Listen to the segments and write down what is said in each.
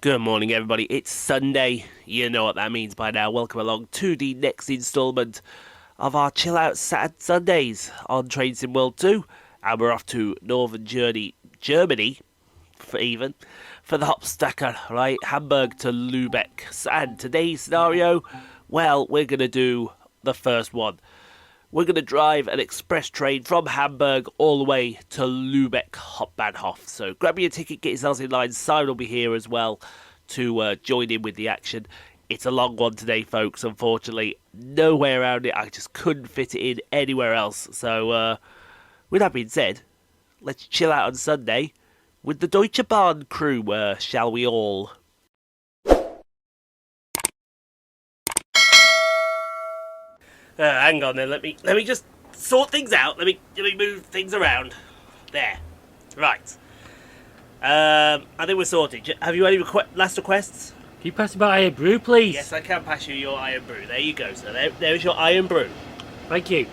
Good morning, everybody. It's Sunday. You know what that means by now. Welcome along to the next instalment of our Chill Out Sundays on Train Sim World 2. And we're off to Northern Germany, for the Hauptstrecke, right? Hamburg to Lubeck. And today's scenario, well, we're going to do the first one. We're going to drive an express train from Hamburg all the way to Lubeck Hbf. So grab me a ticket, get yourselves in line. Simon will be here as well to join in with the action. It's a long one today, folks, unfortunately. No way around it. I just couldn't fit it in anywhere else. So with that being said, let's chill out on Sunday with the Deutsche Bahn crew, shall we all? Hang on then, let me just sort things out. Let me move things around. There. Right. I think we're sorted. Have you any last requests? Can you pass me my iron brew, please? Yes, I can pass you your iron brew. There you go, sir. There's your iron brew. Thank you.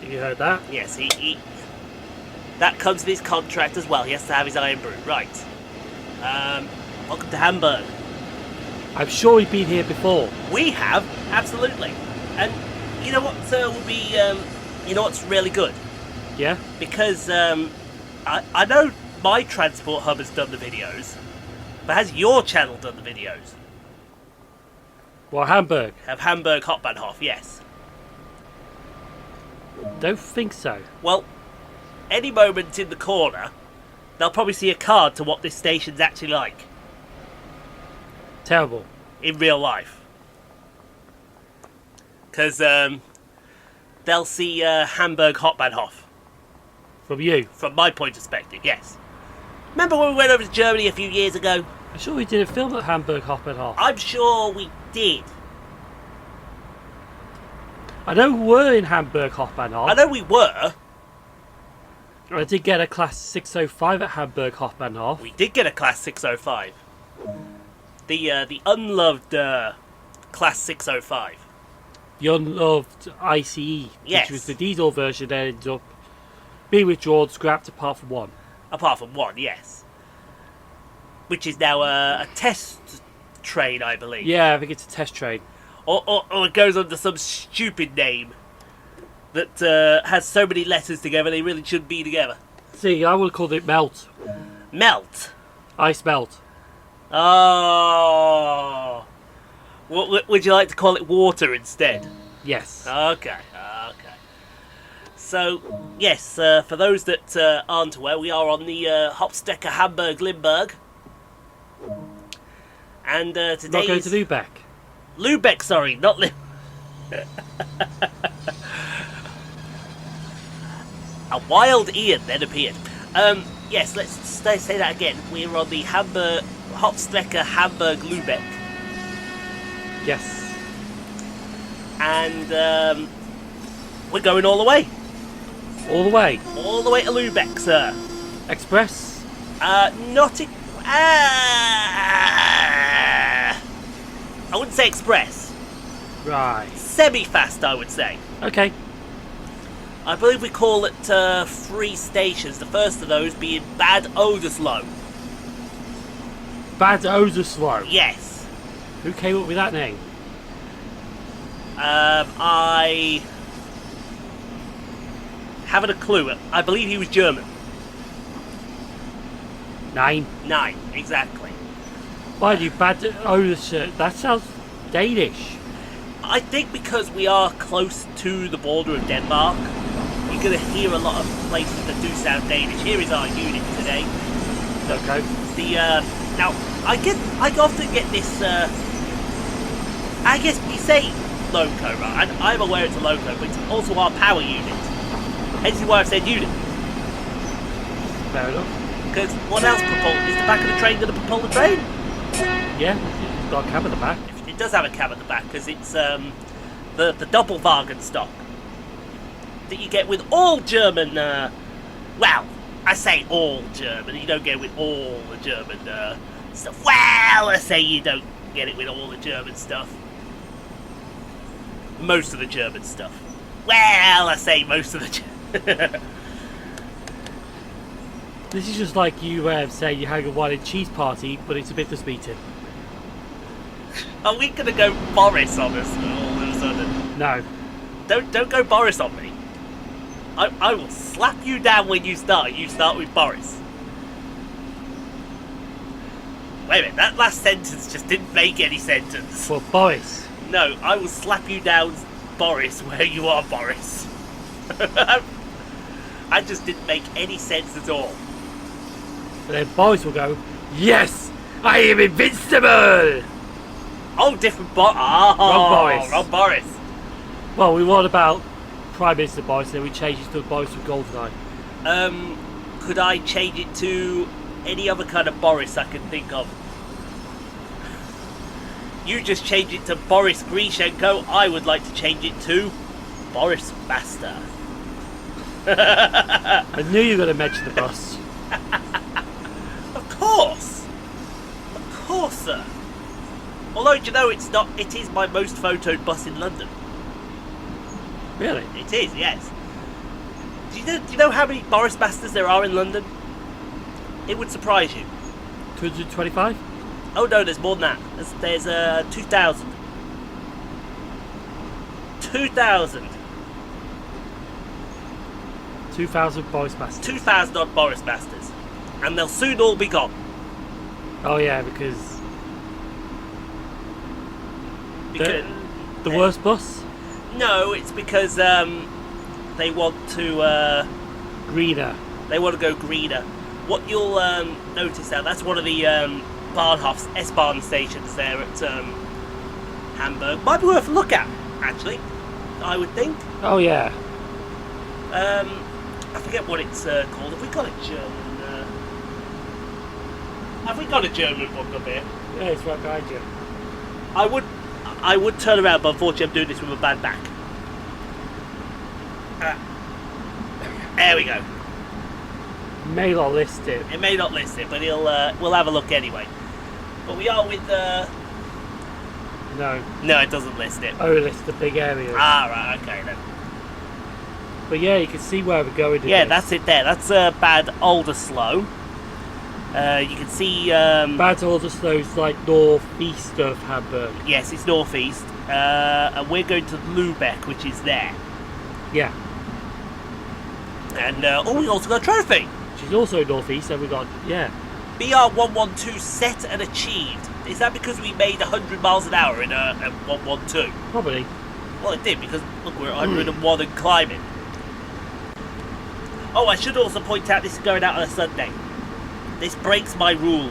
Have you heard that? Yes, he that comes with his contract as well. He has to have his iron brew. Right. Welcome to Hamburg. I'm sure we've been here before. We have, absolutely. And you know what would be, you know what's really good? Yeah? Because I know my transport hub has done the videos, but has your channel done the videos? Well, Hamburg? Have Hamburg Hbf, yes. Don't think so. Well, any moment in the corner, they'll probably see a card to what this station's actually like. Terrible. In real life. Because they'll see Hamburg Hbf. From you? From my point of perspective, yes. Remember when we went over to Germany a few years ago? I'm sure we did a film at Hamburg Hbf. I'm sure we did. I know we were in Hamburg Hbf. I know we were. I did get a Class 605 at Hamburg Hbf. We did get a Class 605. The unloved Class 605. The unloved ICE, Yes. which was the diesel version that ended up being withdrawn, scrapped apart from one. Apart from one, yes. Which is now a test train, I believe. Yeah, I think it's a test train. Or it goes under some stupid name that has so many letters together they really shouldn't be together. See, I would have called it Melt. Melt. Ice Melt. Oh. What would you like to call it? Water instead? Yes. Okay. So, yes, for those that aren't aware, we are on the Hauptstrecke Hamburg-Lubeck. And today Not going to Lubeck. Lubeck, sorry, not A wild Ian then appeared. Yes, let's say that again. We're on the Hauptstrecke Hamburg-Lubeck. Yes. And we're going all the way. All the way. All the way to Lubeck, sir. Express? Not I wouldn't say express. Right. Semi-fast, I would say. Okay. I believe we call it 3 stations. The first of those being Bad Odersloe. Bad Odersloe? Yes. Who came up with that name? I haven't a clue. I believe he was German. 9. 9, exactly. Why do you Bad Odersloe? That sounds Danish. I think because we are close to the border of Denmark, you're going to hear a lot of places that do sound Danish. Here is our unit today. Okay. Now I often get this. I guess we say loco, right? I'm aware it's a loco, but it's also our power unit. Hence why I've said unit. Fair enough. Because what else is the back of the train going to propel the train? Yeah, it's got a cab at the back. It does have a cab at the back because it's the Doppelwagen stock that you get with all German. Well, I say all German. You don't get it with all the German stuff. Well, I say you don't get it with all the German stuff. Most of the German stuff. Well, I say most of the. This is just like you saying you're having a wine and cheese party, but it's a business meeting. Are we going to go Boris on us all of a sudden? No. Don't go Boris on me. I will slap you down when you start. You start with Boris. Wait a minute, that last sentence just didn't make any sentence. Well, Boris. No, I will slap you down, Boris, where you are, Boris. I just didn't make any sense at all. But then Boris will go, yes, I am invincible! Oh, different Boris. Oh, Wrong Boris. Wrong Boris. Well, we want about Prime Minister Boris, then we change it to Boris with Goldeneye. Could I change it to any other kind of Boris I can think of? You just change it to Boris Grishenko. I would like to change it to Boris Master. I knew you were going to mention the bus. Of course, sir. Although, you know, it's not. It is my most photoed bus in London. Really? It is, yes. Do you know how many Boris Masters there are in London? It would surprise you. 225? Oh no, there's more than that. There's 2,000. 2,000. 2,000 Boris Masters. 2,000 odd Boris Masters. And they'll soon all be gone. Oh yeah, because the worst bus? No, it's because they want to Greener. They want to go greener. What you'll notice now, that's one of the Bahnhofs, S-Bahn stations there at Hamburg. Might be worth a look at, actually, I would think. Oh yeah. I forget what it's called. Have we got a German? Have we got a German book up here? Yeah, it's right behind you. I would turn around, but unfortunately I'm doing this with a bad back. There we go. May not list it. It may not list it, but we'll have a look anyway. But we are with No. No, it doesn't list it. Oh, list the big area. Ah, right, okay then. But yeah, you can see where we're going. Yeah, that's it there. That's Bad Oldersloe. You can see... Bad Oldersloe's like northeast of Hamburg. Yes, it's northeast. And we're going to Lubeck, which is there. Yeah. And, we also got a trophy. Which is also northeast, and we got, yeah. BR112 set and achieved. Is that because we made 100 miles an hour in a 112? Probably. Well, it did, because, look, we're at 101 and climbing. Oh, I should also point out this is going out on a Sunday. This breaks my rule.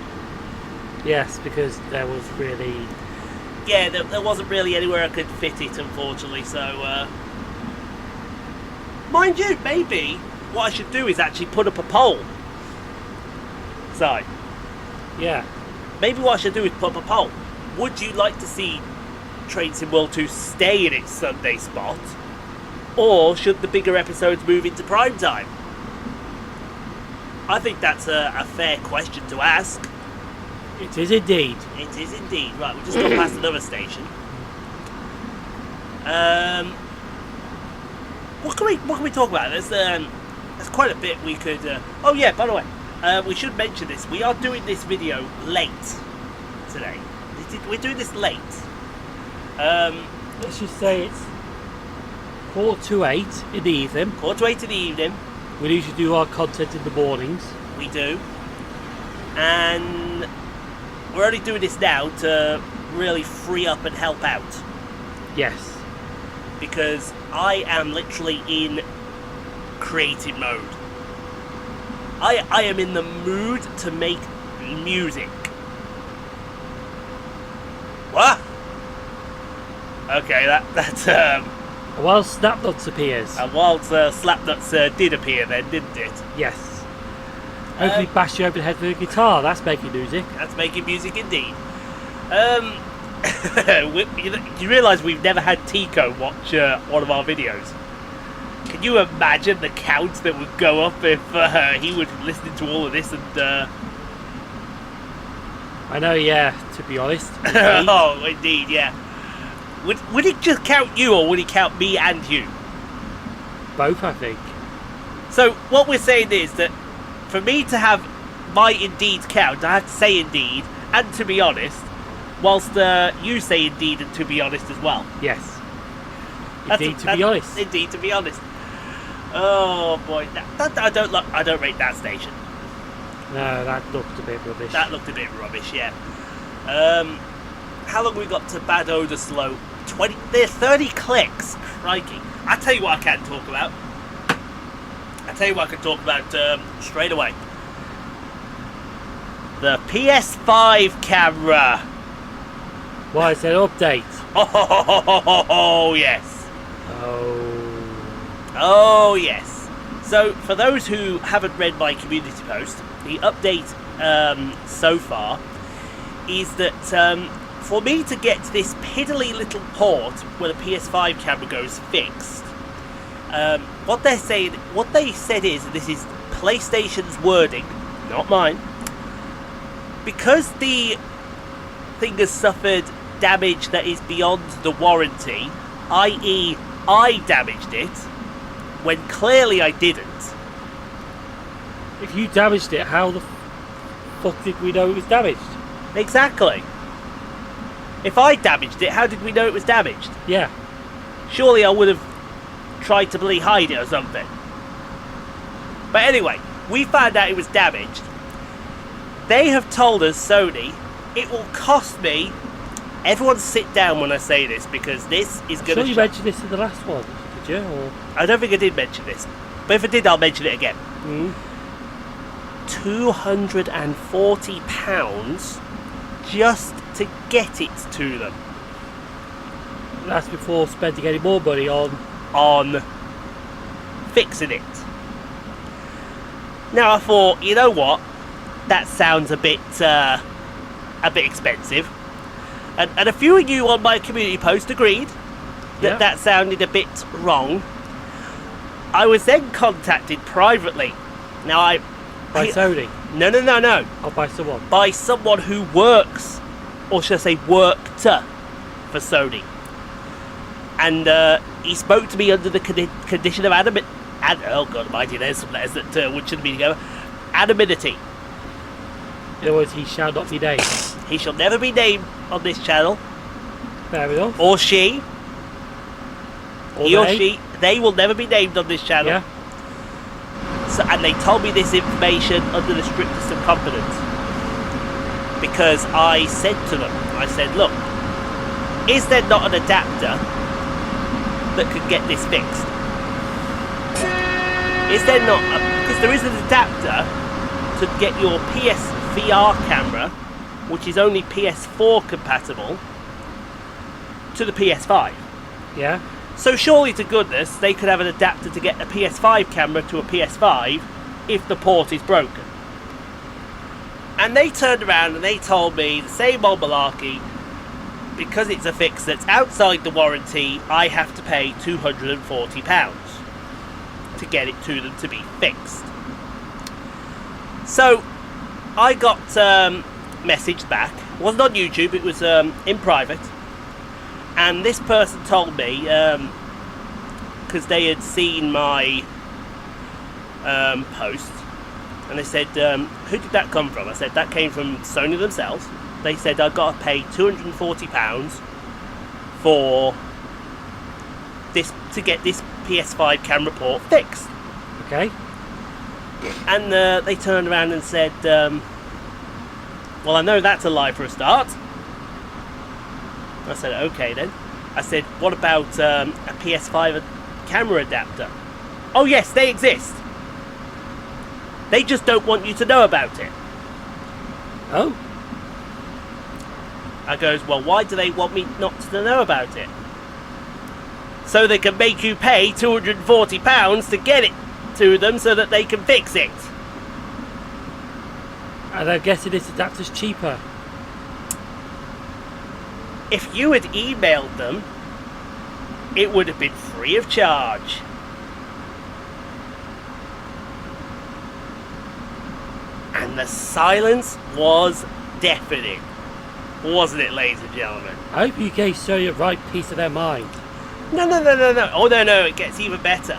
Yes, because there was really... Yeah, there wasn't really anywhere I could fit it, unfortunately, so... Mind you, maybe what I should do is actually put up a poll. So, Yeah. maybe what I should do is put up a poll. Would you like to see Train Sim World 2 stay in its Sunday spot? Or should the bigger episodes move into prime time? I think that's a fair question to ask. It is indeed. It is indeed. Right, we've just gone past another station. What can we talk about? There's quite a bit we could... Oh yeah, by the way, we should mention this. We are doing this video late today. We're doing this late. Let's just say it's 7:45 in the evening. 7:45 in the evening. We usually do our content in the mornings. We do. And we're only doing this now to really free up and help out. Yes. Because I am literally in creative mode. I am in the mood to make music. What? Okay, that's While Snapnuts appears. and whilst Slapnuts did appear then, didn't it? Yes. Hopefully bash you over the head with a guitar. That's making music. That's making music indeed. You realise we've never had Tico watch one of our videos? Can you imagine the count that would go up if he was listening to all of this and... I know, yeah, to be honest. Oh, indeed, yeah. Would it just count you, or would he count me and you? Both, I think. So, what we're saying is that for me to have my Indeed count, I have to say Indeed, and to be honest, whilst you say Indeed and to be honest as well. Yes. Indeed, to be honest. Indeed, to be honest. Oh boy, I don't rate that station. No, that looked a bit rubbish. That looked a bit rubbish, yeah. How long we got to Bad Oderslow? 20. There's 30 clicks. Crikey! I tell you what I can talk about. Straight away. The PS5 camera. Why is there an update? Oh yes. Oh yes. So for those who haven't read my community post, the update so far is that for me to get this piddly little port where the PS5 camera goes fixed, what they said is, and this is PlayStation's wording, not mine, because the thing has suffered damage that is beyond the warranty, i.e. I damaged it, when clearly I didn't. If you damaged it, how the fuck did we know it was damaged? Exactly. If I damaged it, how did we know it was damaged? Yeah. Surely I would have tried to bloody hide it or something. But anyway, we found out it was damaged. They have told us, Sony, it will cost me... Everyone sit down when I say this, because this is going to... Sure you mentioned this in the last one, did you? Or... I don't think I did mention this. But if I did, I'll mention it again. £240 just to get it to them. That's before spending any more money on fixing it. Now I thought, you know what? That sounds a bit expensive. And a few of you on my community post agreed that that sounded a bit wrong. I was then contacted privately. Now by Sony? No. Or by someone? By someone who works, or should I say worked, for Sony. And he spoke to me under the condition of oh God almighty, there's some letters that shouldn't be together. Anonymity. In other words, he shall not be named. He shall never be named on this channel. Fair enough. Or she. Or he or she. They will never be named on this channel. Yeah. So, and they told me this information under the strictest of confidence. Because I said to them, look, is there not an adapter that could get this fixed? Is there not? Because there is an adapter to get your PSVR camera, which is only PS4 compatible, to the PS5. Yeah. So surely to goodness they could have an adapter to get a PS5 camera to a PS5 if the port is broken. And they turned around and they told me the same old malarkey, because it's a fix that's outside the warranty, I have to pay £240 to get it to them to be fixed. So I got messaged back. It wasn't on YouTube, it was in private. And this person told me, because they had seen my post, and they said, who did that come from? I said, that came from Sony themselves. They said, I've got to pay £240 for this to get this PS5 camera port fixed. Okay. And they turned around and said, well, I know that's a lie for a start. I said, okay then. I said, what about a PS5 camera adapter? Oh yes, they exist. They just don't want you to know about it. Oh? I goes, well, why do they want me not to know about it? So they can make you pay £240 to get it to them so that they can fix it. And I'm guessing this adapter's cheaper. If you had emailed them, it would have been free of charge. And the silence was deafening. Wasn't it, ladies and gentlemen? I hope you gave Sony a right piece of their mind. No. Oh, no, it gets even better.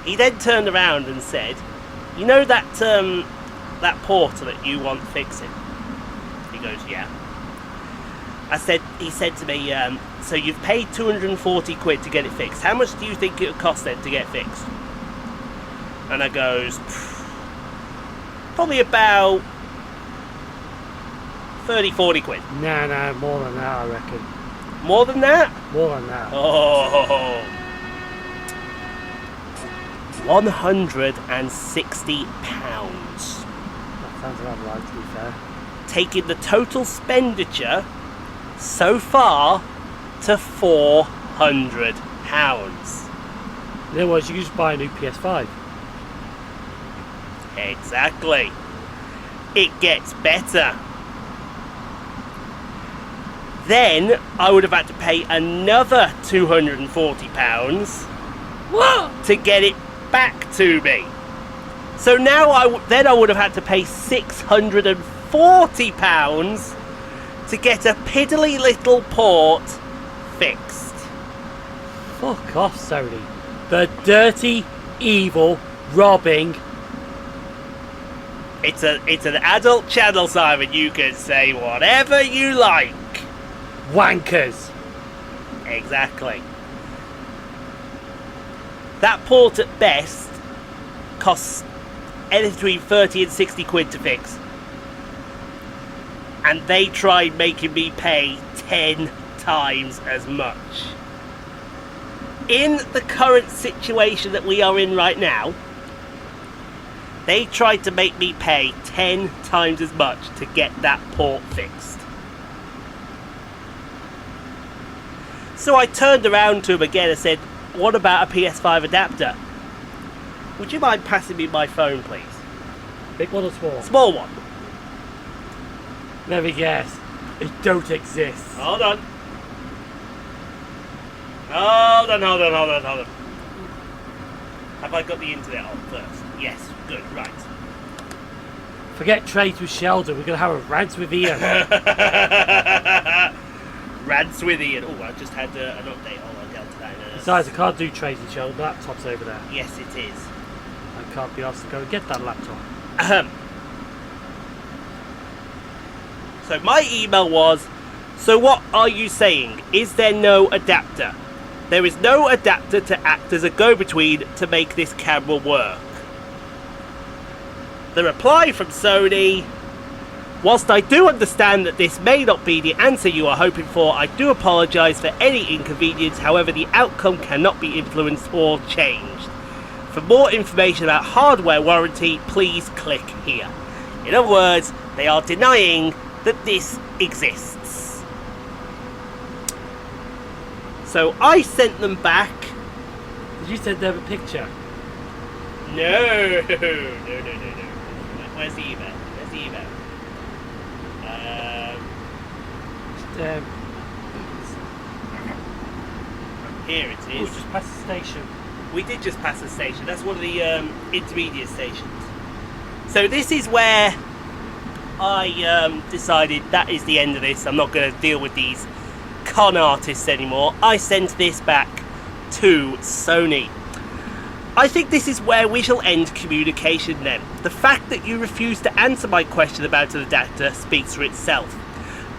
He then turned around and said, "You know that porter that you want fixing?" He goes, "Yeah." He said to me, "So you've paid 240 quid to get it fixed. How much do you think it would cost then to get fixed?" And I goes, "Probably about 30, 40 quid. Nah, more than that, I reckon. More than that? More than that. Oh. £160. That sounds about right, to be fair. Taking the total expenditure so far to £400. You know what, you can just buy a new PS5. Exactly. It gets better. Then I would have had to pay another £240 to get it back to me. So now I would have had to pay £640 to get a piddly little port fixed. Fuck off, Sony. The dirty, evil, robbing. It's an adult channel, Simon. You can say whatever you like. Wankers. Exactly. That port at best costs anything between 30 and 60 quid to fix. And they tried making me pay 10 times as much. In the current situation that we are in right now, they tried to make me pay 10 times as much to get that port fixed. So I turned around to him again and said, "What about a PS5 adapter? Would you mind passing me my phone, please?" Big one or small? Small one. Let me guess. It don't exist. Hold on. Have I got the internet on first? Yes, good, right. Forget trades with Sheldon, we're going to have a rant with Ian. Rants with Ian. Oh, I just had an update. I'll get to that in a... Besides, I can't do trades with Sheldon, the laptop's over there. Yes, it is. I can't be asked to go and get that laptop. So my email was, "So what are you saying? Is there no adapter? There is no adapter to act as a go-between to make this camera work." The reply from Sony: "Whilst I do understand that this may not be the answer you are hoping for, I do apologise for any inconvenience. However, the outcome cannot be influenced or changed. For more information about hardware warranty, please click here." In other words, they are denying that this exists. So I sent them back. Did you send them a picture? No. Where's the email? Here it is. We'll just pass the station. We did just pass the station. That's one of the intermediate stations. So this is where I decided that is the end of this. I'm not going to deal with these con artists anymore. I sent this back to Sony. I think this is where we shall end communication then. The fact that you refused to answer my question about an adapter speaks for itself.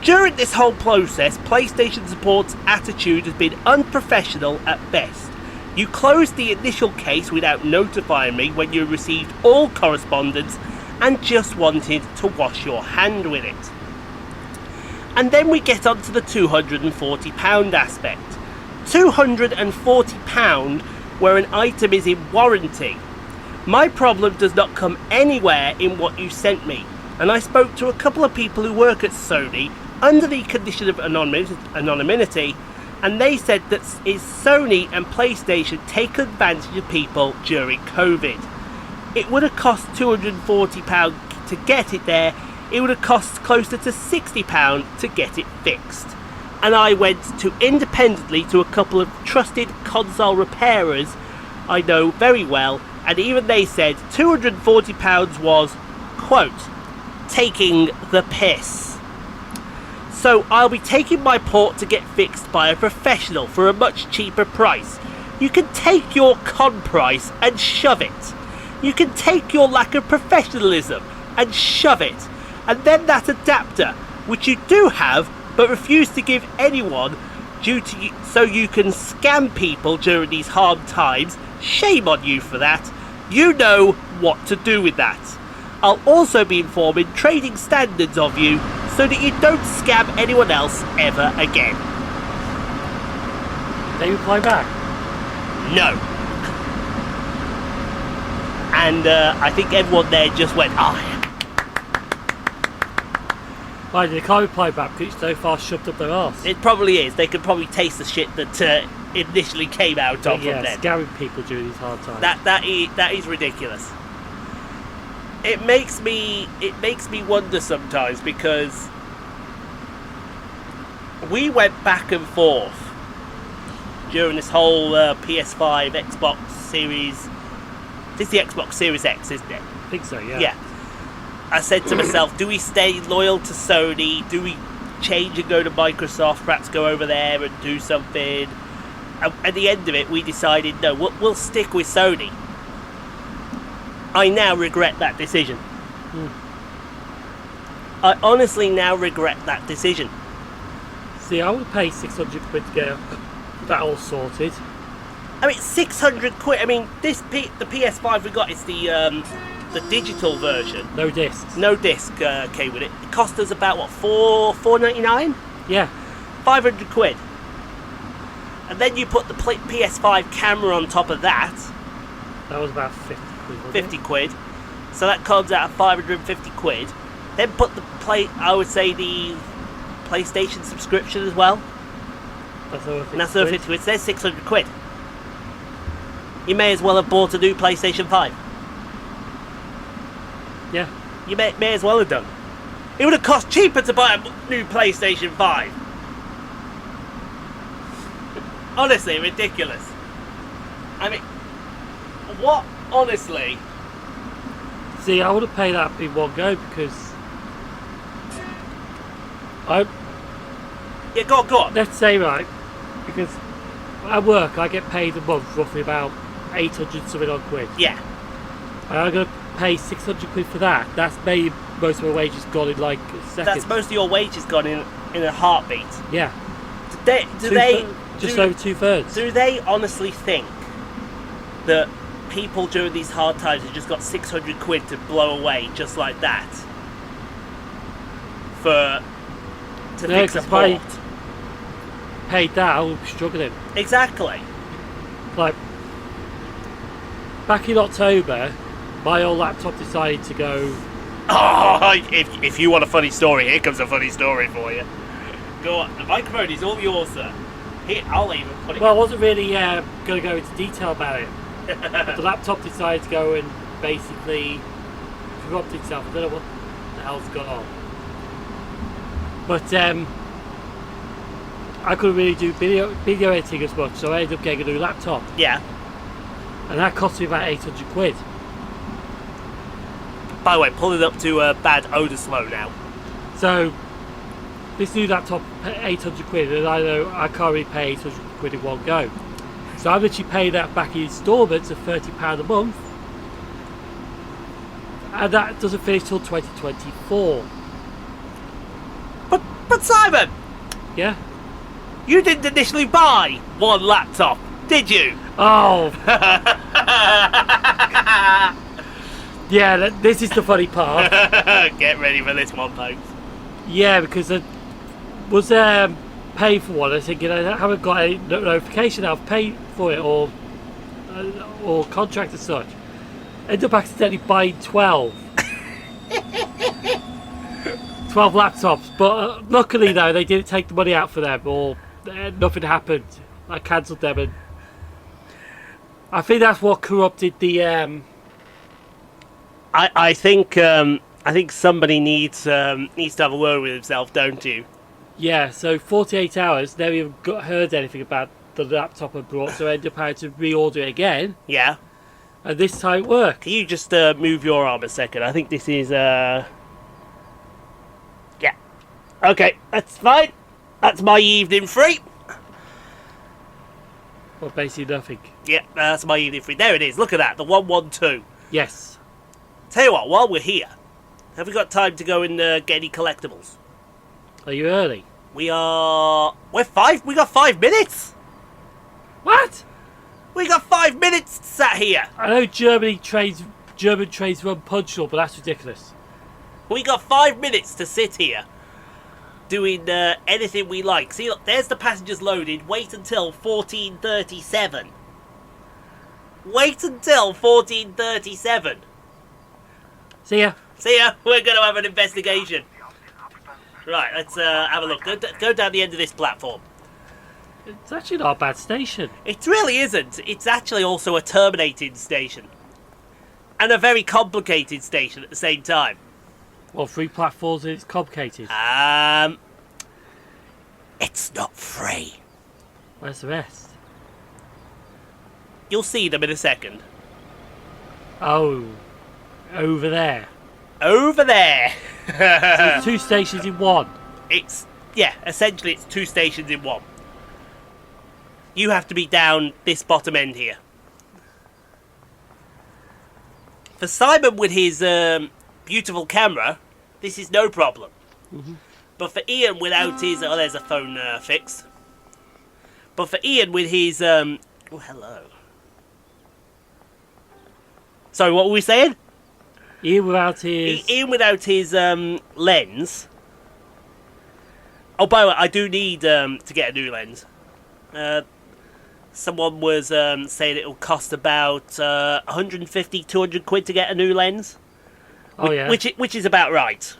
During this whole process, PlayStation support's attitude has been unprofessional at best. You closed the initial case without notifying me when you received all correspondence and just wanted to wash your hand with it. And then we get on to the £240 aspect. £240 where an item is in warranty. My problem does not come anywhere in what you sent me, and I spoke to a couple of people who work at Sony under the condition of anonymity, and they said that is Sony and PlayStation take advantage of people during COVID. It would have cost £240 to get it there. It would have cost closer to £60 to get it fixed. And I went to independently to a couple of trusted console repairers I know very well, and even they said £240 was, quote, taking the piss. So I'll be taking my port to get fixed by a professional for a much cheaper price. You can take your con price and shove it. You can take your lack of professionalism and shove it. And then that adapter, which you do have, but refuse to give anyone so you can scam people during these hard times, shame on you for that. You know what to do with that. I'll also be informing trading standards of you so that you don't scam anyone else ever again. They reply back? No. And I think everyone there just went, Why, they can't reply back because it's so far shoved up their arse. It probably is. They can probably taste the shit that initially came out of from them. Scaring people during these hard times. That is ridiculous. It makes me wonder sometimes, because we went back and forth during this whole PS5, Xbox Series. This is the Xbox Series X, isn't it? I think so, yeah. Yeah. I said to myself, do we stay loyal to Sony? Do we change and go to Microsoft? Perhaps go over there and do something? At the end of it, we decided, no, we'll stick with Sony. I now regret that decision. I honestly now regret that decision. See, I would pay 600 quid to get that all sorted. I mean, 600 quid. I mean, the PS5 we got is the digital version. No discs. No disc came with it. It cost us about, what, $4.99? Yeah. 500 quid. And then you put the PS5 camera on top of that. That was about 50 quid, wasn't 50 quid. So that comes out at 550 quid. Then put the the PlayStation subscription as well. That's over 50 And that's over 50 quid. So there's 600 quid. You may as well have bought a new PlayStation 5. Yeah. You may as well have done. It would have cost cheaper to buy a new PlayStation 5. Honestly, ridiculous. I mean, what? Honestly. See, I would have paid that in one go because Yeah, go on. let's say, right, because at work I get paid a month roughly about 800 something odd quid. Yeah. And I'm going to pay 600 quid for that. That's maybe most of my wages gone in like a second. That's most of your wages gone in a heartbeat. Yeah. Do they just over 2/3. Do they honestly think that people during these hard times have just got 600 quid to blow away just like that to fix a if I port? paid that, I would be struggling. Exactly. Like back in October, my old laptop decided to go. Oh, if you want a funny story, here comes a funny story for you. Go on, the microphone is all yours, sir. Here, I'll even put it. Well, I wasn't really going to go into detail about it. But the laptop decided to go and basically corrupt itself. I don't know what the hell's gone on. But I couldn't really do video editing as much, so I ended up getting a new laptop. Yeah. And that cost me about 800 quid. By the way, pull it up to bad odor slow now. So this new laptop, 800 quid, and I know I can't really pay 800 quid in one go. So I'm literally paying that back in instalments of £30 a month. And that doesn't finish till 2024. But Simon, Yeah? you didn't initially buy one laptop, did you? Oh! Yeah, this is the funny part. Get ready for this one, folks. Yeah, because I was paying for one. I was thinking I haven't got any notification I've paid for it or contract as such. Ended up accidentally buying 12. 12 laptops, but luckily though they didn't take the money out for them, or nothing happened. I cancelled them, and I think that's what corrupted the. I think somebody needs to have a word with himself, don't you? Yeah, so 48 hours, never even heard anything about the laptop I brought, so I ended up having to reorder it again, Yeah. and this time it worked. Can you just move your arm a second? I think this is Yeah. Okay, that's fine. That's my evening free. Well, basically nothing. Yeah, that's my evening free. There it is. Look at that. The 112. Yes. Tell you what, while we're here, have we got time to go and get any collectibles? Are you early? We got 5 minutes. What? We got 5 minutes sat here. I know German trains run punctual, but that's ridiculous. We got 5 minutes to sit here doing anything we like. See, look, there's the passengers loaded. Wait until 14:37. Wait until 14:37. See ya. See ya. We're going to have an investigation. Right, let's have a look. Go down the end of this platform. It's actually not a bad station. It really isn't. It's actually also a terminating station. And a very complicated station at the same time. Well, 3 platforms and it's complicated. It's not free. Where's the rest? You'll see them in a second. Oh, over there. Over there. So there's 2 stations in one. Essentially it's 2 stations in one. You have to be down this bottom end here. For Simon with his beautiful camera, this is no problem. Mm-hmm. But for Ian without his... Oh, there's a phone fix. But for Ian with his... Oh, hello. Sorry, what were we saying? Ian without his lens. Oh, by the way, I do need to get a new lens. Someone was saying it'll cost about 150, 200 quid to get a new lens. Oh, yeah. Which is about right.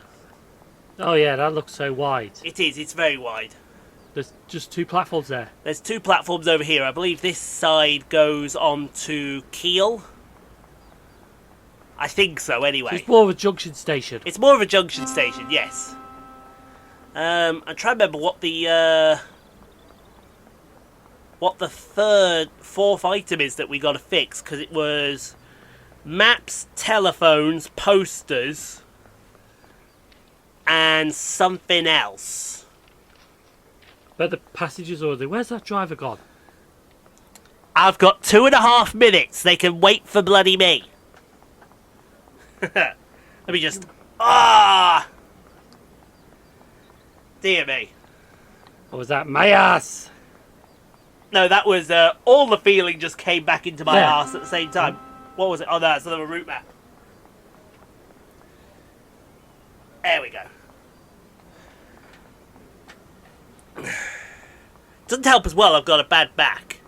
Oh, yeah, that looks so wide. It is, it's very wide. There's just 2 platforms there. There's 2 platforms over here. I believe this side goes on to Kiel. I think so, anyway. So it's more of a junction station. It's more of a junction station, yes. I'm trying to remember what the fourth item is that we got to fix, because it was maps, telephones, posters, and something else. But the passengers order. Where's that driver gone? I've got 2.5 minutes. They can wait for bloody me. Let me just... Dear me. Or was that my ass? No, that was... all the feeling just came back into my Yeah. arse at the same time. What was it? Oh, no, that's another route map. There we go. Doesn't help as well, I've got a bad back.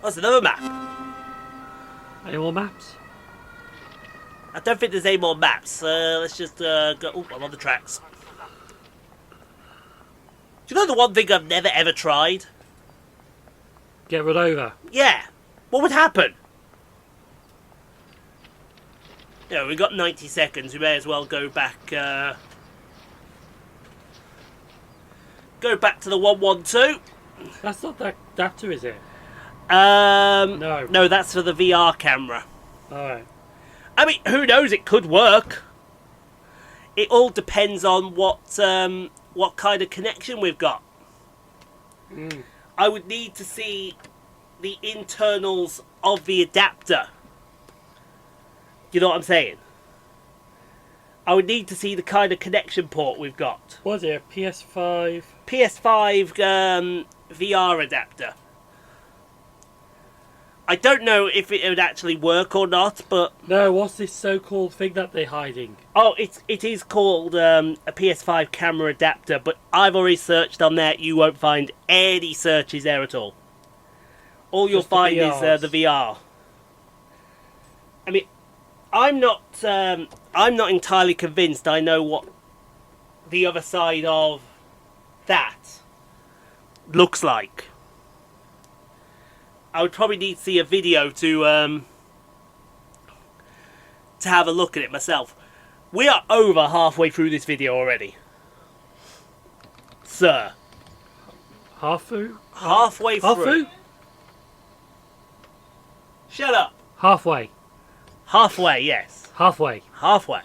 Oh, that's another map. Any more maps? I don't think there's any more maps. Let's just go... Oh, I'm on the tracks. Do you know the one thing I've never ever tried? Get run over. Yeah. What would happen? Yeah, we've got 90 seconds. We may as well go back... go back to the 112. That's not that adapter, is it? No. No, that's for the VR camera. Alright. I mean, who knows? It could work. It all depends on what kind of connection we've got. Mm. I would need to see the internals of the adapter. You know what I'm saying? I would need to see the kind of connection port we've got. What is it? A PS5? PS5 VR adapter. I don't know if it would actually work or not, but... No, what's this so-called thing that they're hiding? Oh, it is called a PS5 camera adapter, but I've already searched on there. You won't find any searches there at all. All you'll Just the find is VRs. the VR. I mean, I'm not entirely convinced I know what the other side of that looks like. I would probably need to see a video to have a look at it myself. We are over halfway through this video already. Sir. Half through? Halfway Half through. through? Shut up. Halfway. Halfway, yes. Halfway. Halfway.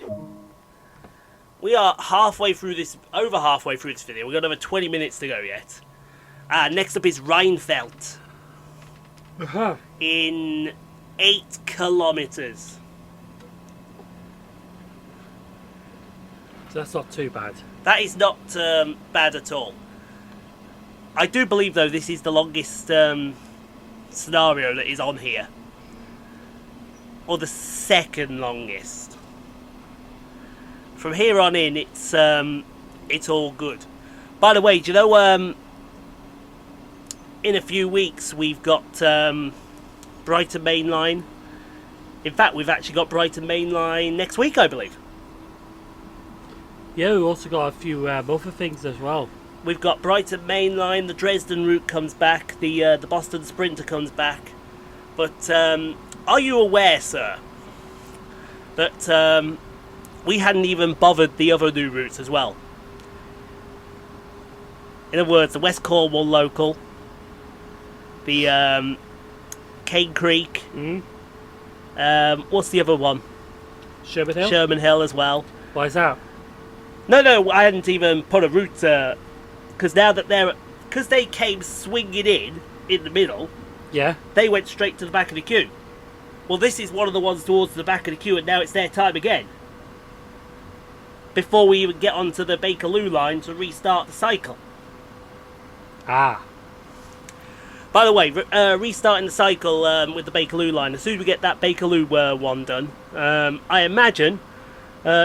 We are halfway through this, over halfway through this video. We've got another 20 minutes to go yet. Next up is Rheinfeldt Uh-huh. in 8 kilometres. So that's not too bad. That is not bad at all. I do believe, though, this is the longest scenario that is on here. Or the second longest. From here on in, it's all good. By the way, do you know, in a few weeks we've got Brighton Main Line. In fact, we've actually got Brighton Main Line next week, I believe. Yeah, we've also got a few other things as well. We've got Brighton Main Line, the Dresden route comes back, the Boston Sprinter comes back. But are you aware, sir, that we hadn't even bothered the other new routes as well? In other words, the West Cornwall local, the Cane Creek, what's the other one? Sherman Hill? Sherman Hill as well. Why is that? No, I hadn't even put a route, because now that because they came swinging in the middle, Yeah. they went straight to the back of the queue. Well, this is one of the ones towards the back of the queue, and now it's their time again. Before we even get onto the Bakerloo line to restart the cycle. Ah. By the way, restarting the cycle with the Bakerloo line, as soon as we get that Bakerloo one done, I imagine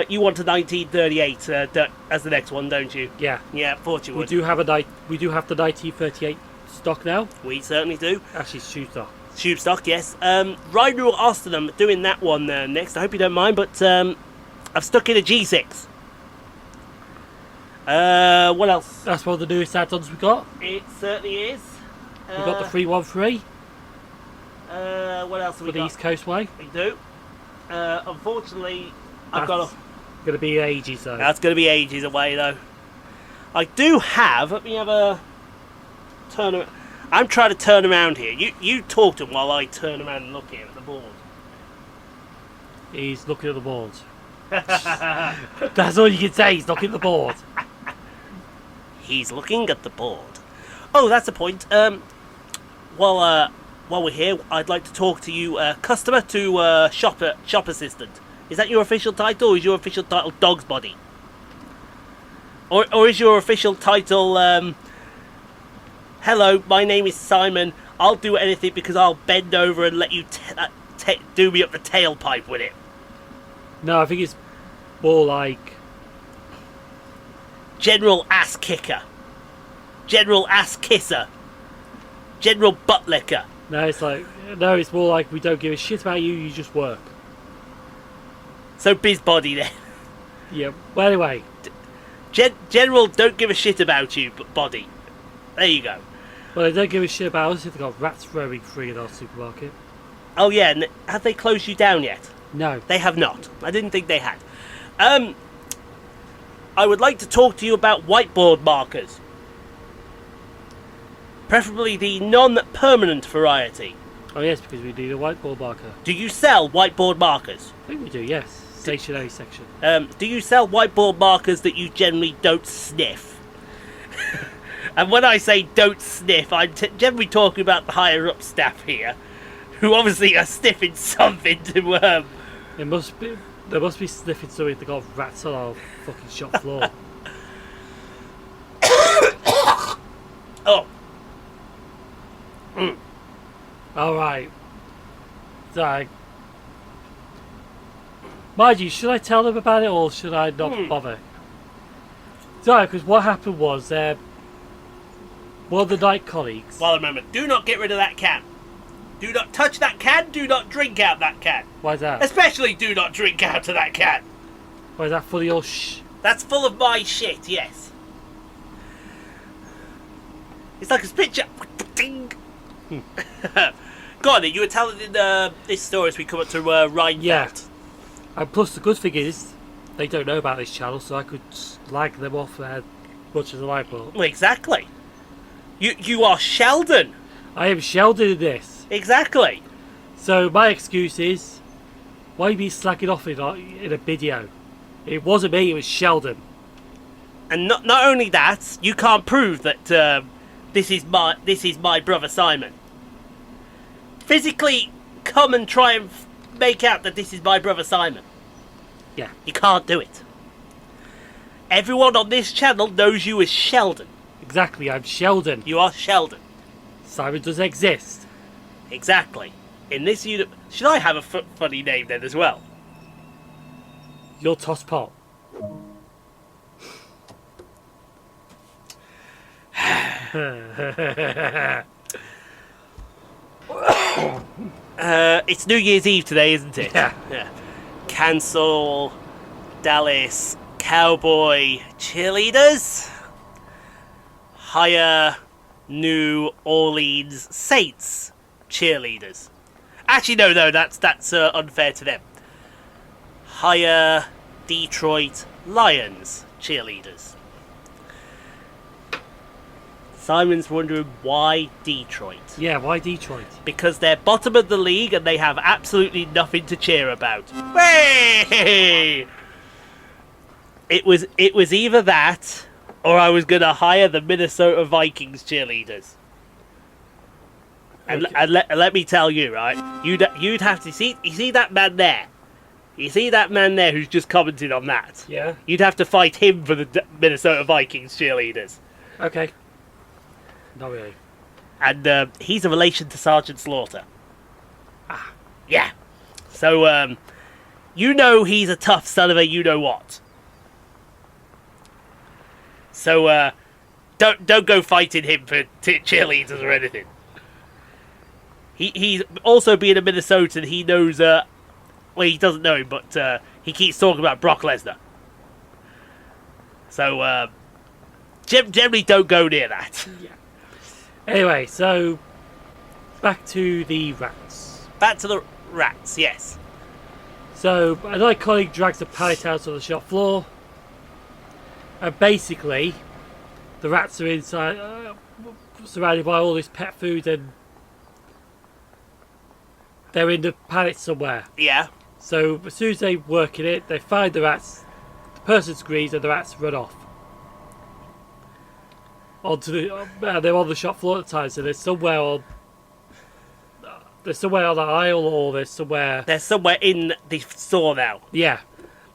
you want a 1938 as the next one, don't you? Yeah. Yeah, thought you We would. do have the 1938 stock now. We certainly do. Actually, it's shoe stock. Tube stock, yes. Rhino Ostenham doing that one next. I hope you don't mind, but I've stuck in a G6. What else? That's one of the newest add-ons we got. It certainly is. We got the 313 What else have for we the got? East Coast Way. We do. Unfortunately, I've got That's going to be ages though. That's going to be ages away, though. I do have. Let me have a turn around. I'm trying to turn around here. You talk to him while I turn around and look here at the board. He's looking at the board. That's all you can say. He's looking at the board. He's looking at the board. Oh, that's a point. While we're here, I'd like to talk to you, customer to shop assistant. Is that your official title, or is your official title Dog's Body? Or is your official title, hello, my name is Simon, I'll do anything because I'll bend over and let you do me up the tailpipe with it. No, I think it's more like General Ass Kicker. General Ass Kisser. General Butt Licker. it's more like we don't give a shit about you. You just work. So Bizbody then. Yeah. Well, anyway, General don't give a shit about you, but body. There you go. well, they don't give a shit about us if they've got rats roaming free in our supermarket. Oh yeah, and have they closed you down yet? No. They have not. I didn't think they had. I would like to talk to you about whiteboard markers. Preferably the non-permanent variety. Oh yes, because we need a whiteboard marker. Do you sell whiteboard markers? I think we do. Yes. Stationery section. Do you sell whiteboard markers that you generally don't sniff? And when I say don't sniff, I'm generally talking about the higher up staff here, who obviously are sniffing something to They must be sniffing something to got rats on our fucking shop floor. Oh. Alright. So, mind you, should I tell them about it or should I not bother? So, because what happened was, one of the night colleagues... Well, remember, do not get rid of that can. Do not touch that can, do not drink out that can. Why is that? Especially do not drink out of that can. Why is that full of your That's full of my shit, yes. It's like a picture. Ding. Go on then, you were telling this story as we come up to Rheinfeldt. Yeah. And plus the good thing is, they don't know about this channel, so I could slag them off as much as I will. Well, exactly. You are Sheldon. I am Sheldon in this. Exactly. So my excuse is, why be slacking off in a video? It wasn't me, it was Sheldon. And not only that, you can't prove that this is my brother Simon. Physically come and try and make out that this is my brother Simon. Yeah. You can't do it. Everyone on this channel knows you as Sheldon. Exactly, I'm Sheldon. You are Sheldon. Simon does exist. Exactly. In this unit, should I have a funny name then as well? You're Tosspot. It's New Year's Eve today, isn't it? Yeah. Cancel Dallas Cowboy cheerleaders. Hire New Orleans Saints cheerleaders. Actually, no, that's unfair to them. Hire Detroit Lions cheerleaders. Simon's wondering why Detroit. Yeah, why Detroit? Because they're bottom of the league and they have absolutely nothing to cheer about. Hey! It was either that or I was going to hire the Minnesota Vikings cheerleaders. And, Okay. and let me tell you, right? You'd have to see. You see that man there? You see that man there who's just commented on that? Yeah. You'd have to fight him for the Minnesota Vikings cheerleaders. Okay. Not really. And he's a relation to Sergeant Slaughter. Ah, yeah. So, you know he's a tough son of a you-know-what. So, don't go fighting him for cheerleaders or anything. He's also being a Minnesotan, he knows, well, he doesn't know him, but he keeps talking about Brock Lesnar. So, generally don't go near that. Yeah. Anyway, so back to the rats. Back to the rats, yes. So another colleague drags a pallet out on the shop floor, and basically the rats are inside, surrounded by all this pet food, and they're in the pallet somewhere. Yeah. So as soon as they work in it, they find the rats, the person screams, and the rats run off. They're on the shop floor at the time, so they're somewhere on the aisle, or they're somewhere in the store now. Yeah.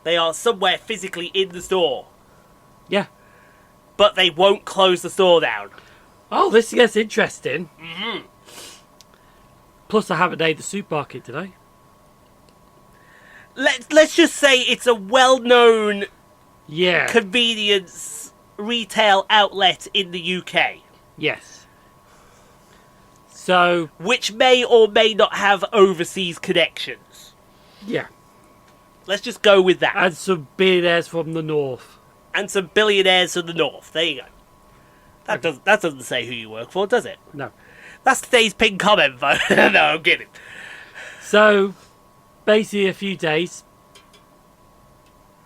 They are somewhere physically in the store. Yeah. But they won't close the store down. Oh, this gets interesting. Mm-hmm. Plus, I haven't named the supermarket today. Let's just say it's a well-known Yeah. convenience retail outlet in the UK. Yes. So, which may or may not have overseas connections. yeah. Let's just go with that. And some billionaires from the north. And some billionaires from the north. There you go. That doesn't say who you work for, does it? No. That's today's pinned comment, though. No, I'm kidding. So, basically a few days,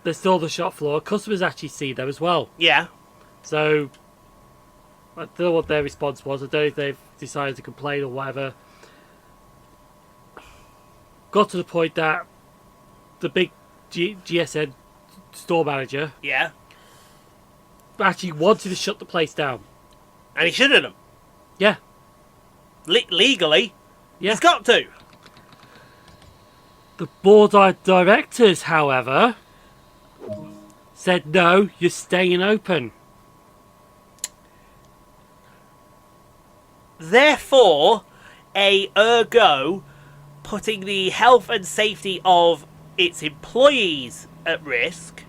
they're still on the shop floor. Customers actually see them as well. Yeah. So, I don't know what their response was. I don't know if they've decided to complain or whatever. Got to the point that the big GSN store manager Yeah. actually wanted to shut the place down. And he shouldn't have. Yeah. Legally, Yeah. he's got to. The board of directors, however, said no, you're staying open. Therefore, ergo, putting the health and safety of its employees at risk,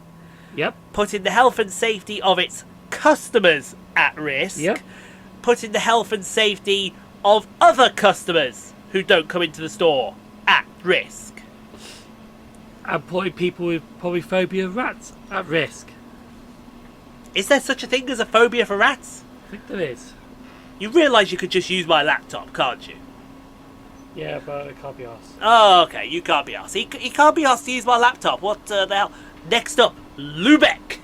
Yep. putting the health and safety of its customers at risk, Yep. putting the health and safety of other customers who don't come into the store at risk. And putting people with polyphobia of rats at risk. Is there such a thing as a phobia for rats? I think there is. You realise you could just use my laptop, can't you? Yeah, but it can't be asked. Oh, okay, you can't be asked. He can't be asked to use my laptop. What the hell? Next up, Lubeck.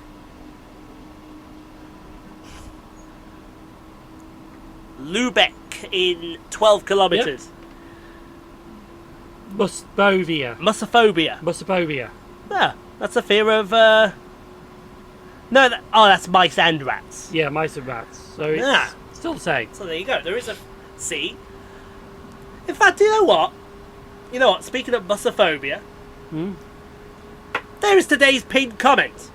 Lubeck in 12 kilometres. Musphobia. Mussophobia. Mussophobia. Yeah, that's a fear of, No, that's mice and rats. Yeah, mice and rats. So it's, Yeah. it's Still the same. So there you go. There is a C. In fact, do you know what? You know what? Speaking of mussophobia, there is today's pinned comment.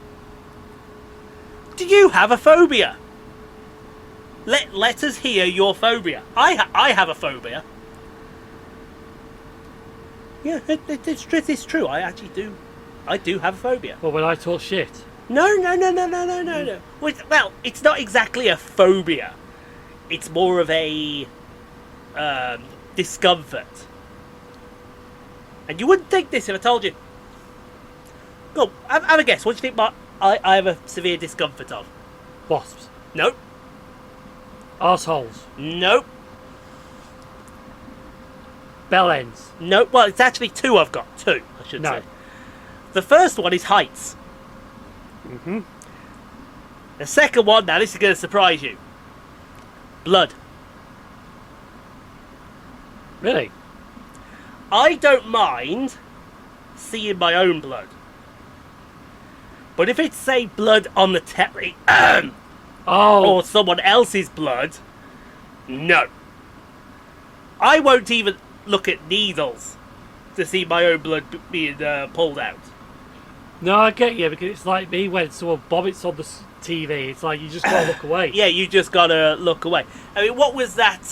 Do you have a phobia? Let us hear your phobia. I have a phobia. Yeah, it's true. I actually do. I do have a phobia. Well, when I talk shit. No. Well, it's not exactly a phobia. It's more of a discomfort. And you wouldn't think this if I told you. Go, have a guess. What do you think I have a severe discomfort of? Wasps. Nope. Arseholes. Nope. Bell ends. Nope. Well, it's actually two I've got. Two, I should No. say. The first one is heights. The second one, now this is going to surprise you. Blood. Really? I don't mind seeing my own blood. But if it's, say, blood on the telly, or someone else's blood, no. I won't even look at needles to see my own blood being pulled out. No, I get you, because it's like me when someone vomits on the TV. It's like you just gotta look away. Yeah, you just gotta look away. I mean, what was that?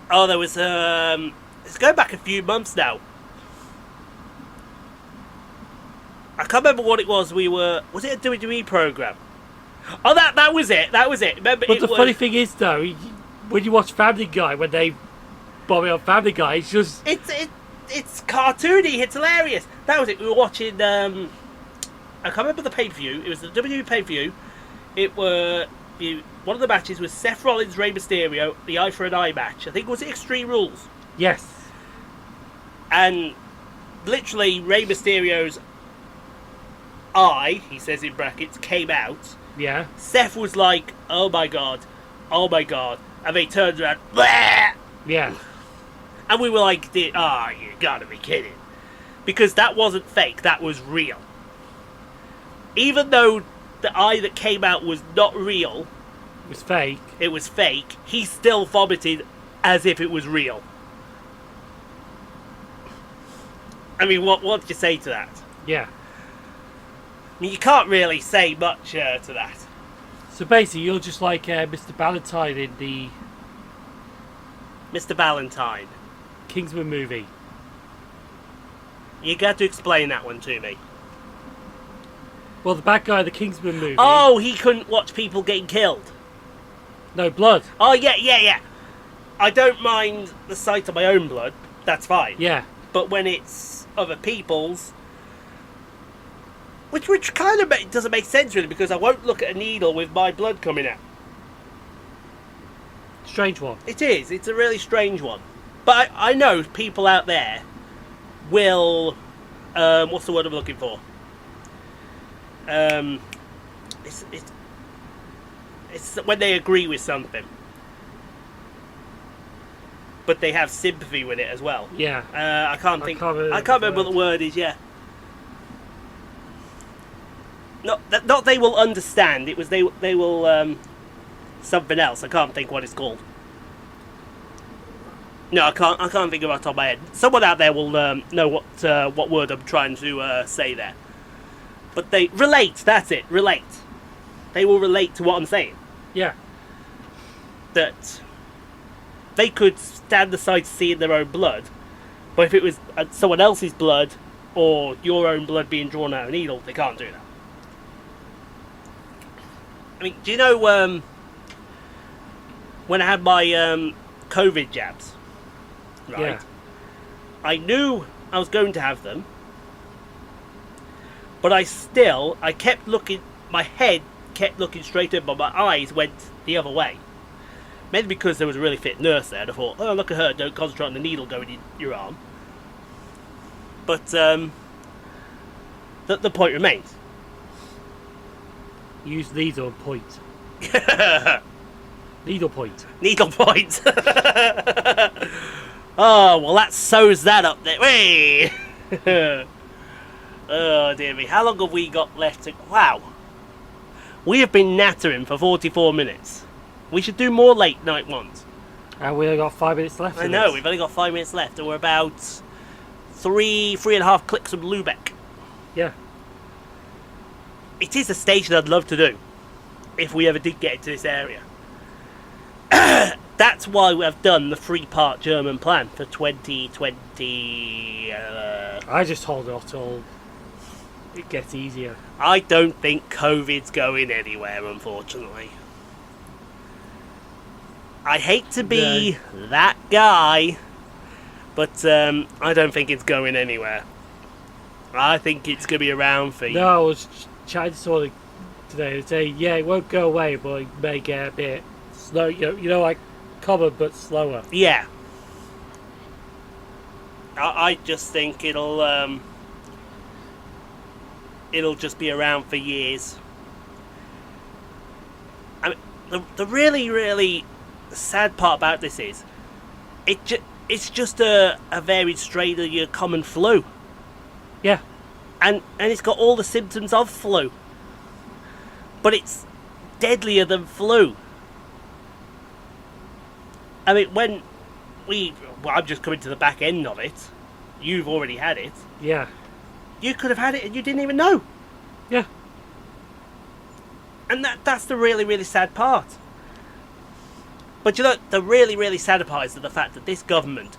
There was it's going back a few months now. I can't remember what it was. Was it a WWE program? Oh, that was it. That was it. Remember? But the funny thing is, though, when you watch Family Guy, when they vomit on Family Guy, it's just it's cartoony. It's hilarious. That was it. We were watching. I can't remember the pay-per-view. It was the WWE pay-per-view. One of the matches was Seth Rollins, Rey Mysterio, the eye for an eye match. I think was it Extreme Rules. Yes. And literally, Rey Mysterio's eye, he says in brackets, came out. Yeah. Seth was like, "Oh my god, and they turned around. Bleh! Yeah. And we were like, you gotta be kidding. Because that wasn't fake, that was real. Even though the eye that came out was not real, it was fake, he still vomited as if it was real. I mean, what did you say to that? Yeah. I mean, you can't really say much to that. So basically, you're just like Mr. Ballantyne in the Mr. Ballantyne. Kingsman movie. You got to explain that one to me. Well, the bad guy in the Kingsman movie. Oh, he couldn't watch people getting killed. No, blood. Oh, yeah. I don't mind the sight of my own blood. That's fine. Yeah. But when it's other people's, which kind of doesn't make sense really, because I won't look at a needle with my blood coming out. Strange one. It is. It's a really strange one. But I know people out there will... what's the word I'm looking for? It's when they agree with something. But they have sympathy with it as well. Yeah. I can't remember what the word is, yeah. Not they will understand. It was they will something else. I can't think what it's called. No, I can't think of it off the top of my head. Someone out there will know what word I'm trying to say there. But they relate. That's it. Relate. They will relate to what I'm saying. Yeah. That they could stand aside seeing their own blood, but if it was someone else's blood or your own blood being drawn out of a needle, they can't do that. I mean, do you know when I had my COVID jabs, right? Yeah. I knew I was going to have them, but I kept looking, my head kept looking straight in, but my eyes went the other way. Maybe because there was a really fit nurse there, and I thought, oh, look at her, don't concentrate on the needle going in your arm. But the point remains. Use needle and point. Needle point. Needle point. Oh, well, that sews that up there. Hey! Oh, dear me. How long have we got left? Wow. We have been nattering for 44 minutes. We should do more late night ones. And we only got 5 minutes left. I know, we've only got 5 minutes left, and we're about three and a half clicks from Lubeck. Yeah. It is a station I'd love to do, if we ever did get into this area. That's why we have done the 3-part German plan for 2020. I just hold it off till it gets easier. I don't think COVID's going anywhere, unfortunately. I hate to be that guy, but I don't think it's going anywhere. I think it's going to be around for you. No, I was chatting to someone today and saying, yeah, it won't go away, but it may get a bit slow. You know, like common but slower. Yeah. I just think it'll just be around for years. I mean, the really, really sad part about this is it's just a varied strain of your common flu. Yeah. And it's got all the symptoms of flu. But it's deadlier than flu. I mean, I'm just coming to the back end of it. You've already had it. Yeah. You could have had it and you didn't even know. Yeah. And that's the really, really sad part. But you know, the really, really sad part is the fact that this government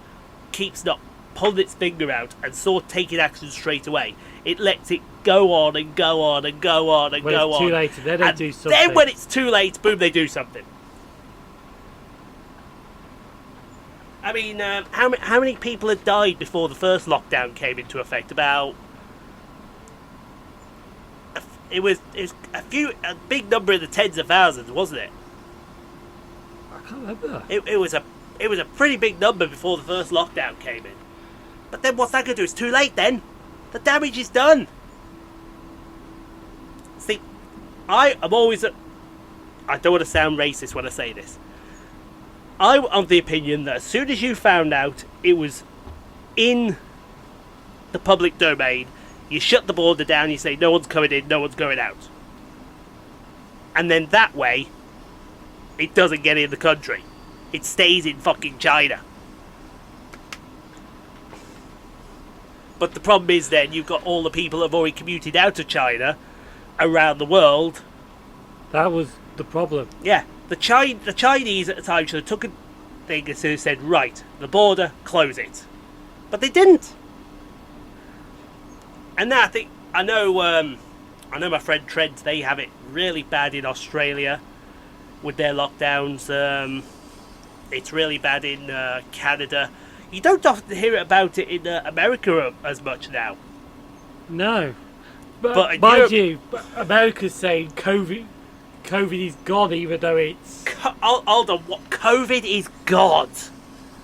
keeps not pulling its finger out and sort of taking action straight away. It lets it go on and go on and go on and when go it's on. too late, then they do something. Then when it's too late, boom, they do something. I mean, how many people had died before the first lockdown came into effect? It was a big number in the tens of thousands, wasn't it? I can't remember. It was a pretty big number before the first lockdown came in. But then what's that going to do? It's too late then. The damage is done. See, I am always... I don't want to sound racist when I say this. I'm of the opinion that as soon as you found out it was in the public domain, you shut the border down, you say no one's coming in, no one's going out. And then that way, it doesn't get in the country. It stays in fucking China. But the problem is then you've got all the people that have already commuted out of China around the world. That was the problem. Yeah. The Chinese at the time should have took a thing and said, right, the border, close it. But they didn't. And now I know my friend Trent, they have it really bad in Australia with their lockdowns. It's really bad in Canada. You don't often hear about it in America as much now. No. But Europe, mind you, America's saying COVID is gone, even though it's... Hold on, what? COVID is God.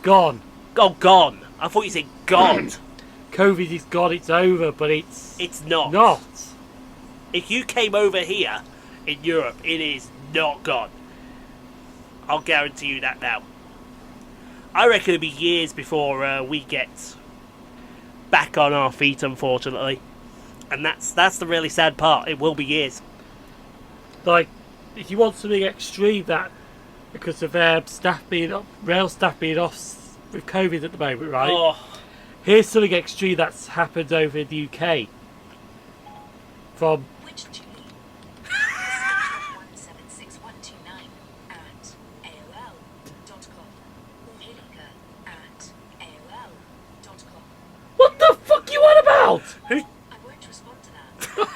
Gone. Oh, gone. I thought you said God. COVID is gone, it's over, but it's... It's not. Not. If you came over here in Europe, it is not gone. I'll guarantee you that now. I reckon it'll be years before we get back on our feet, unfortunately. And that's the really sad part. It will be years. Like, if you want something extreme, that because of rail staff being off with COVID at the moment, right? Oh. Here's something extreme that's happened over in the UK. From Which do you mean? 176129 at AOL.com or hilliker@AOL.com. what the fuck you on about? Who? I won't respond to that.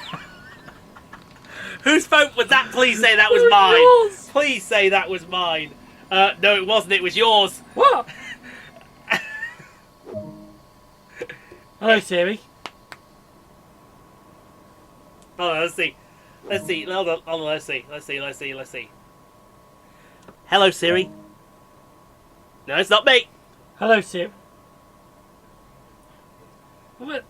Whose phone was that? Please say that was It was mine. yours. Please say that was mine. No, it wasn't. It was yours. What? Hello, Siri. Hold on, let's see. Hold on, let's see. Hello, Siri. No, it's not me. Hello, Siri. What?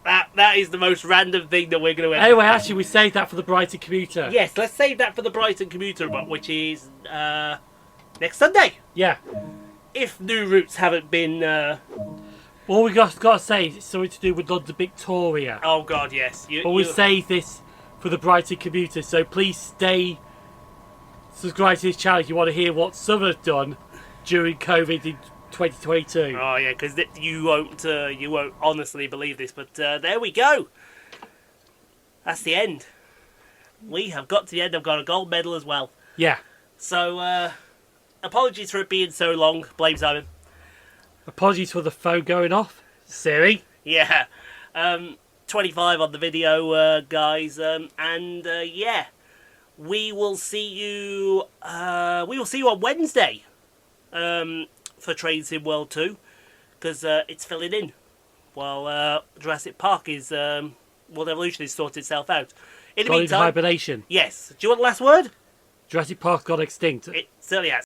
That is the most random thing that we're going to... Anyway, actually, we saved that for the Brighton commuter. Yes, let's save that for the Brighton commuter, which is next Sunday. Yeah. If new routes haven't been... All we got to say is it's something to do with London Victoria. Oh, God, yes. But we saved this for the Brighton community. So please stay subscribed to his channel if you want to hear what some have done during COVID in 2022. Oh yeah, because you won't honestly believe this, but there we go. That's the end. We have got to the end. I've got a gold medal as well. Yeah. So apologies for it being so long. Blame Simon. Apologies for the phone going off, Siri. Yeah. 25 on the video, guys, and yeah, we will see you. We will see you on Wednesday for Train Sim World 2 because it's filling in while Jurassic Park is World Evolution is sorted itself out. In the Gone into meantime, hibernation. yes. Do you want the last word? Jurassic Park got extinct. It certainly has.